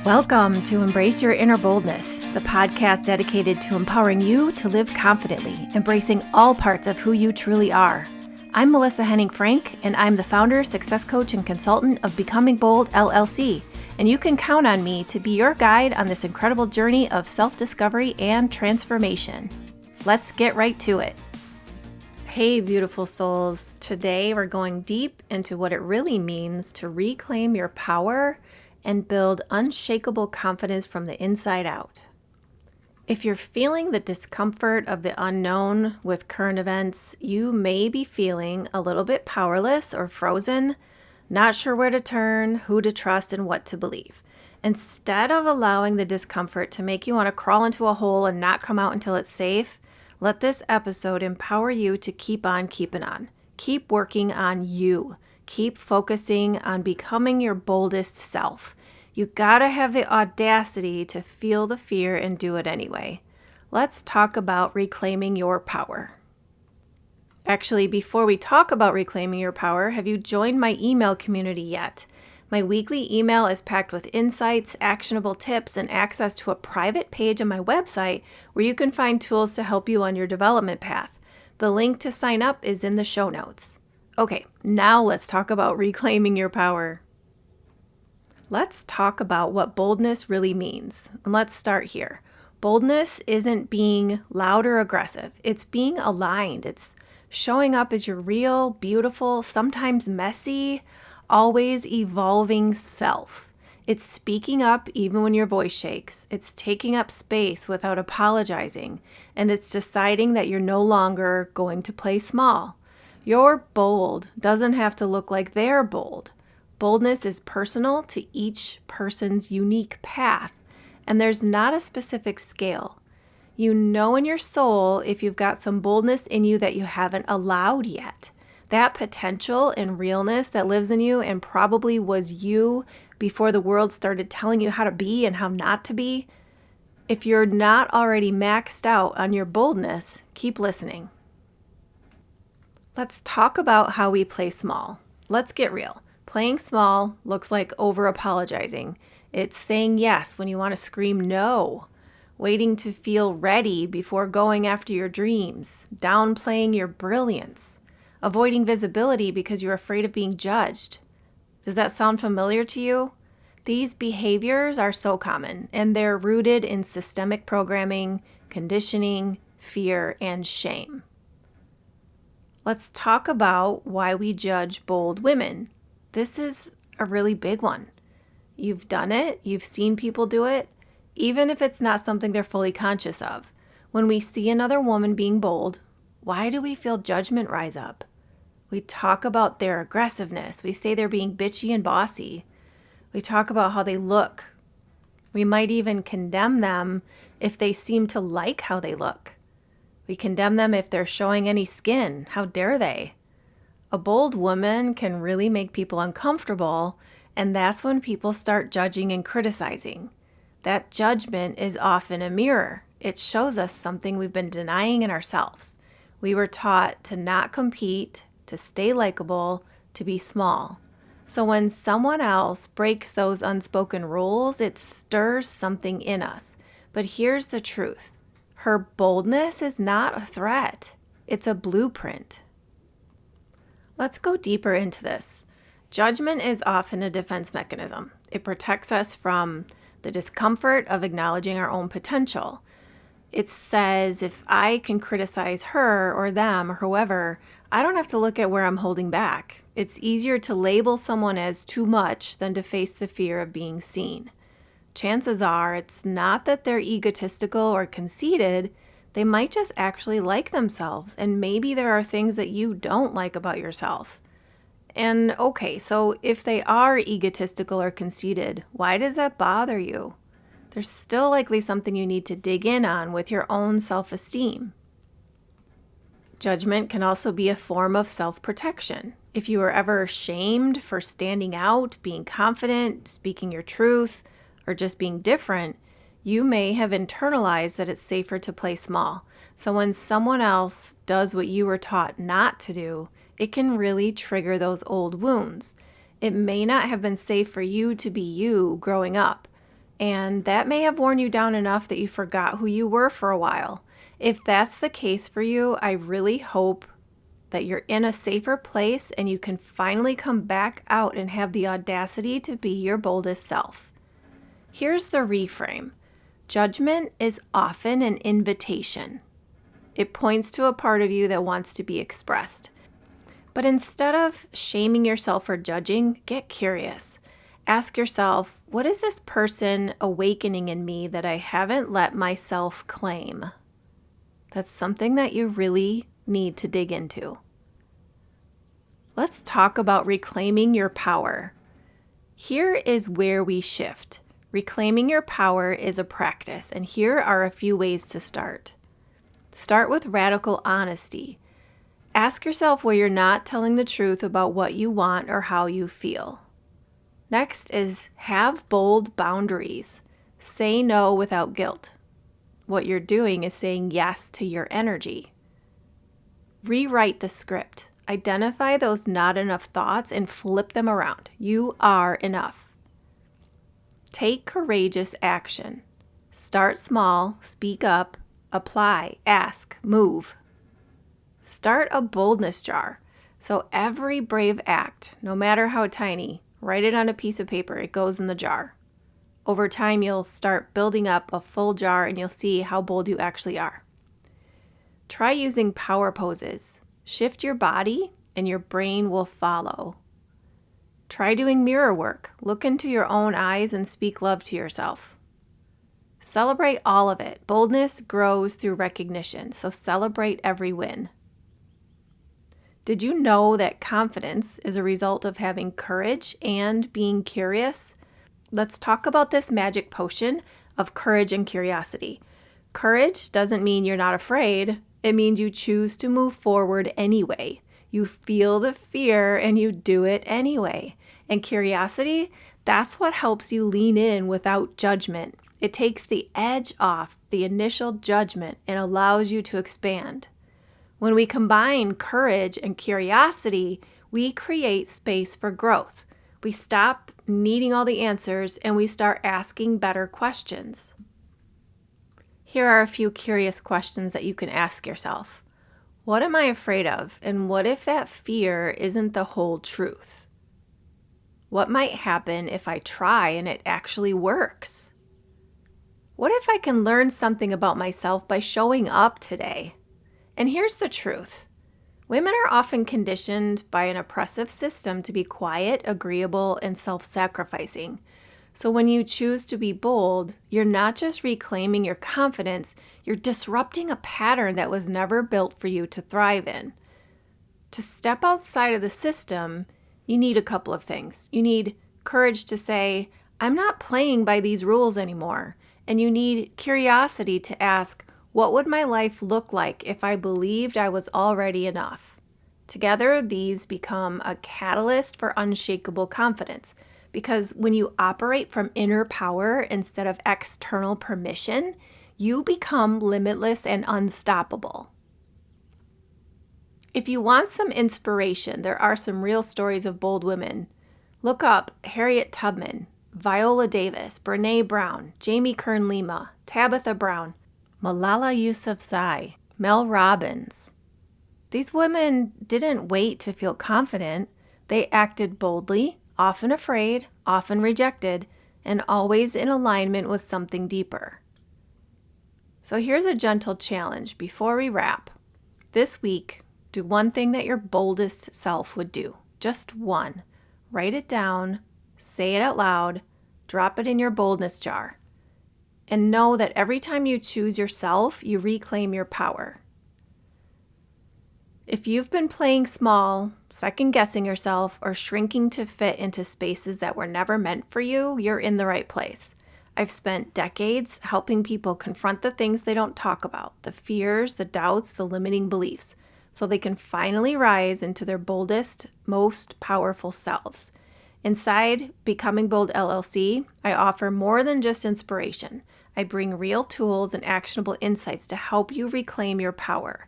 Welcome to Embrace Your Inner Boldness, the podcast dedicated to empowering you to live confidently, embracing all parts of who you truly are. I'm Melissa Henning-Frank, and I'm the founder, success coach, and consultant of Becoming Bold, LLC, and you can count on me to be your guide on this incredible journey of self-discovery and transformation. Let's get right to it. Hey, beautiful souls. Today we're going deep into what it really means to reclaim your power and build unshakable confidence from the inside out. If you're feeling the discomfort of the unknown with current events, you may be feeling a little bit powerless or frozen, not sure where to turn, who to trust, and what to believe. Instead of allowing the discomfort to make you want to crawl into a hole and not come out until it's safe, let this episode empower you to keep on keeping on. Keep working on you. Keep focusing on becoming your boldest self. You gotta have the audacity to feel the fear and do it anyway. Let's talk about reclaiming your power. Actually, before we talk about reclaiming your power, have you joined my email community yet? My weekly email is packed with insights, actionable tips, and access to a private page on my website where you can find tools to help you on your development path. The link to sign up is in the show notes. Okay, now let's talk about reclaiming your power. Let's talk about what boldness really means. And let's start here. Boldness isn't being loud or aggressive. It's being aligned. It's showing up as your real, beautiful, sometimes messy, always evolving self. It's speaking up even when your voice shakes. It's taking up space without apologizing. And it's deciding that you're no longer going to play small. Your bold doesn't have to look like they're bold. Boldness is personal to each person's unique path, and there's not a specific scale. You know in your soul if you've got some boldness in you that you haven't allowed yet. That potential and realness that lives in you and probably was you before the world started telling you how to be and how not to be. If you're not already maxed out on your boldness, keep listening. Let's talk about how we play small. Let's get real. Playing small looks like over-apologizing. It's saying yes when you want to scream no, waiting to feel ready before going after your dreams, downplaying your brilliance, avoiding visibility because you're afraid of being judged. Does that sound familiar to you? These behaviors are so common, and they're rooted in systemic programming, conditioning, fear, and shame. Let's talk about why we judge bold women. This is a really big one. You've done it, you've seen people do it, even if it's not something they're fully conscious of. When we see another woman being bold, why do we feel judgment rise up? We talk about their aggressiveness. We say they're being bitchy and bossy. We talk about how they look. We might even condemn them if they seem to like how they look. We condemn them if they're showing any skin. How dare they? A bold woman can really make people uncomfortable, and that's when people start judging and criticizing. That judgment is often a mirror. It shows us something we've been denying in ourselves. We were taught to not compete, to stay likable, to be small. So when someone else breaks those unspoken rules, it stirs something in us. But here's the truth. Her boldness is not a threat. It's a blueprint. Let's go deeper into this. Judgment is often a defense mechanism. It protects us from the discomfort of acknowledging our own potential. It says if I can criticize her or them or whoever, I don't have to look at where I'm holding back. It's easier to label someone as too much than to face the fear of being seen. Chances are it's not that they're egotistical or conceited. They might just actually like themselves, and maybe there are things that you don't like about yourself. And okay, so if they are egotistical or conceited, why does that bother you? There's still likely something you need to dig in on with your own self-esteem. Judgment can also be a form of self-protection. If you were ever shamed for standing out, being confident, speaking your truth, or just being different, you may have internalized that it's safer to play small. So when someone else does what you were taught not to do, it can really trigger those old wounds. It may not have been safe for you to be you growing up. And that may have worn you down enough that you forgot who you were for a while. If that's the case for you, I really hope that you're in a safer place and you can finally come back out and have the audacity to be your boldest self. Here's the reframe. Judgment is often an invitation. It points to a part of you that wants to be expressed. But instead of shaming yourself for judging, get curious. Ask yourself, what is this person awakening in me that I haven't let myself claim? That's something that you really need to dig into. Let's talk about reclaiming your power. Here is where we shift. Reclaiming your power is a practice, and here are a few ways to start. Start with radical honesty. Ask yourself where you're not telling the truth about what you want or how you feel. Next is have bold boundaries. Say no without guilt. What you're doing is saying yes to your energy. Rewrite the script. Identify those not enough thoughts and flip them around. You are enough. Take courageous action. Start small, speak up, apply, ask, move. Start a boldness jar. So every brave act, no matter how tiny, write it on a piece of paper. It goes in the jar. Over time, you'll start building up a full jar and you'll see how bold you actually are. Try using power poses. Shift your body and your brain will follow. Try doing mirror work. Look into your own eyes and speak love to yourself. Celebrate all of it. Boldness grows through recognition, so celebrate every win. Did you know that confidence is a result of having courage and being curious? Let's talk about this magic potion of courage and curiosity. Courage doesn't mean you're not afraid. It means you choose to move forward anyway. You feel the fear and you do it anyway. And curiosity, that's what helps you lean in without judgment. It takes the edge off the initial judgment and allows you to expand. When we combine courage and curiosity, we create space for growth. We stop needing all the answers and we start asking better questions. Here are a few curious questions that you can ask yourself. What am I afraid of? And what if that fear isn't the whole truth? What might happen if I try and it actually works? What if I can learn something about myself by showing up today? And here's the truth. Women are often conditioned by an oppressive system to be quiet, agreeable, and self-sacrificing. So when you choose to be bold, you're not just reclaiming your confidence, you're disrupting a pattern that was never built for you to thrive in. To step outside of the system, you need a couple of things. You need courage to say, I'm not playing by these rules anymore. And you need curiosity to ask, what would my life look like if I believed I was already enough? Together, these become a catalyst for unshakable confidence. Because when you operate from inner power instead of external permission, you become limitless and unstoppable. If you want some inspiration, there are some real stories of bold women. Look up Harriet Tubman, Viola Davis, Brene Brown, Jamie Kern Lima, Tabitha Brown, Malala Yousafzai, Mel Robbins. These women didn't wait to feel confident. They acted boldly, often afraid, often rejected, and always in alignment with something deeper. So here's a gentle challenge before we wrap. This week, do one thing that your boldest self would do. Just one. Write it down, say it out loud, drop it in your boldness jar. And know that every time you choose yourself, you reclaim your power. If you've been playing small, second-guessing yourself, or shrinking to fit into spaces that were never meant for you, you're in the right place. I've spent decades helping people confront the things they don't talk about, the fears, the doubts, the limiting beliefs, so they can finally rise into their boldest, most powerful selves. Inside Becoming Bold LLC, I offer more than just inspiration. I bring real tools and actionable insights to help you reclaim your power.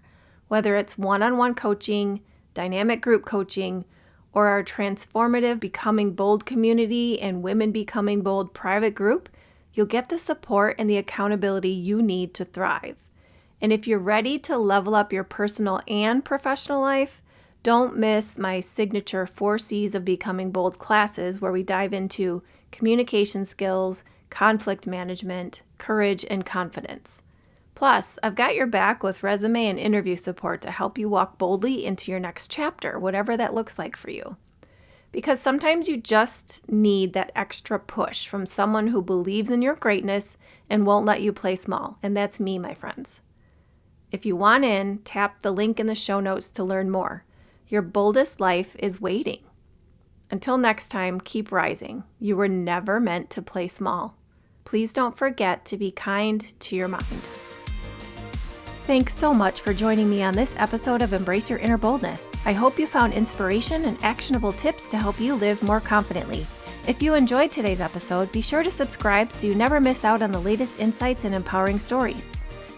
Whether it's one-on-one coaching, dynamic group coaching, or our transformative Becoming Bold community and Women Becoming Bold private group, You'll get the support and the accountability you need to thrive. And if you're ready to level up your personal and professional life, don't miss my signature 4 C's of Becoming Bold classes, where we dive into communication skills, conflict management, courage, and confidence. Plus, I've got your back with resume and interview support to help you walk boldly into your next chapter, whatever that looks like for you. Because sometimes you just need that extra push from someone who believes in your greatness and won't let you play small. And that's me, my friends. If you want in, tap the link in the show notes to learn more. Your boldest life is waiting. Until next time, keep rising. You were never meant to play small. Please don't forget to be kind to your mind. Thanks so much for joining me on this episode of Embrace Your Inner Boldness. I hope you found inspiration and actionable tips to help you live more confidently. If you enjoyed today's episode, be sure to subscribe so you never miss out on the latest insights and empowering stories.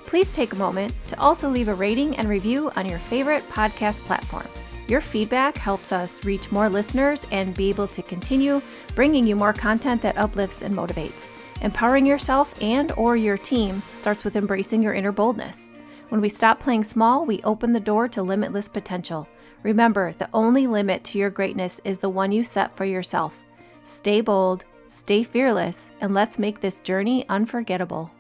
Please take a moment to also leave a rating and review on your favorite podcast platform. Your feedback helps us reach more listeners and be able to continue bringing you more content that uplifts and motivates. Empowering yourself and/or your team starts with embracing your inner boldness. When we stop playing small, we open the door to limitless potential. Remember, the only limit to your greatness is the one you set for yourself. Stay bold, stay fearless, and let's make this journey unforgettable.